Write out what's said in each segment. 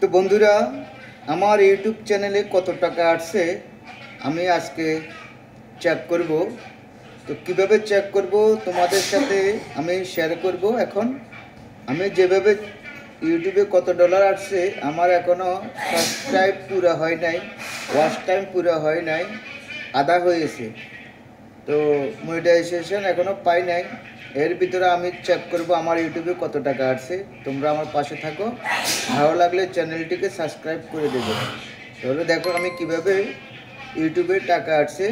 তো বন্ধুরা, আমার ইউটিউব চ্যানেলে কত টাকা আসছে আমি আজকে চেক করব। তো কিভাবে চেক করব তোমাদের সাথে আমি শেয়ার করব। এখন আমি যেভাবে ইউটিউবে কত ডলার আসছে, আমার এখনও সাবস্ক্রাইব পুরো হয় নাই, ওয়াচ টাইম পুরো হয় নাই, আধা হয়েছে। তো মনিটাইজেশন এখনও পাই নাই। এর ভিতরে আমি চেক করব আমার ইউটিউবে কত টাকা আসছে। তোমরা আমার পাশে থাকো, ভালো লাগলে চ্যানেলটিকে সাবস্ক্রাইব করে দেবে। তাহলে দেখো আমি কিভাবে ইউটিউবে টাকা আসছে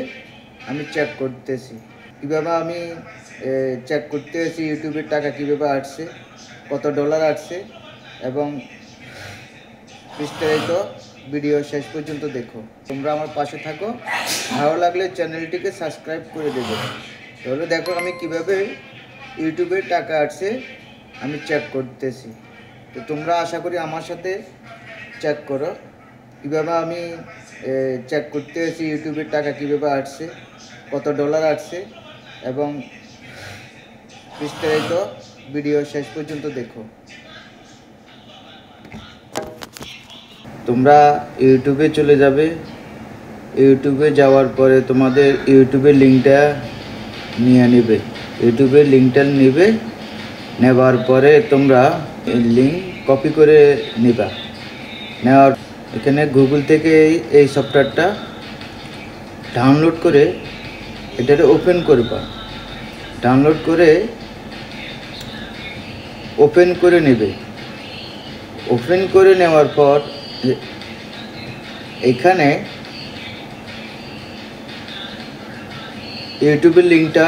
আমি চেক করতেছি। কীভাবে আমি চেক করতেছি ইউটিউবের টাকা কীভাবে আসছে, কত ডলার আসছে, এবং বিস্তারিত ভিডিও শেষ পর্যন্ত দেখো। তোমরা আমার পাশে থাকো, ভালো লাগলে চ্যানেলটিকে সাবস্ক্রাইব করে দেবে। তাহলে দেখো আমি কিভাবে ইউটিউবে টাকা আসছে আমি চেক করতেছি। তো তোমরা আশা করি আমার সাথে চেক করো কীভাবে আমি চেক করতেছি ইউটিউবের টাকা কীভাবে আসছে, কত ডলার আসছে, এবং বিস্তারিত ভিডিও শেষ পর্যন্ত দেখো। তোমরা ইউটিউবে চলে যাবে। ইউটিউবে যাওয়ার পরে তোমাদের ইউটিউবের লিঙ্কটা নিয়ে নেবে। ইউটিউবের লিঙ্কটা নেবে, নেওয়ার পরে তোমরা এই লিঙ্ক কপি করে নেবা। নেওয়ার এখানে গুগল থেকে এই সফটওয়্যারটা ডাউনলোড করে এটাকে ওপেন করবা। ডাউনলোড করে ওপেন করে নেবে। ওপেন করে নেওয়ার পর এখানে ইউটিউবের লিঙ্কটা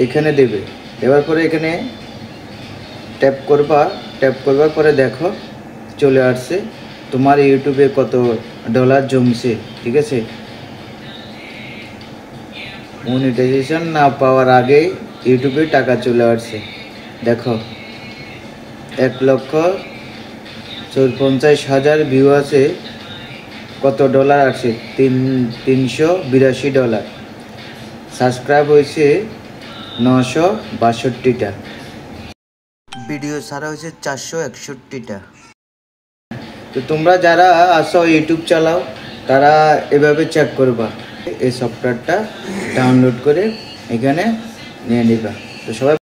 এখানে দেবে। দেওয়ার পরে এখানে ট্যাপ করবা। ট্যাপ করবার পরে দেখো চলে আসছে তোমার ইউটিউবে কত ডলার জমছে। ঠিক আছে, মনিটাইজেশন না পাওয়ার আগেই ইউটিউবে টাকা চলে আসছে। দেখো 1,54,000 ভিউ আছে। কত ডলার আছে? 382 ডলার। সাবস্ক্রাইব হয়েছে 962টা। ভিডিও ছাড়া হয়েছে 461টা। তো তোমরা যারা আসো ইউটিউব চালাও তারা এভাবে চেক করবা। এই সফটওয়্যারটা ডাউনলোড করে এখানে নিয়ে নিবা। তো সবাই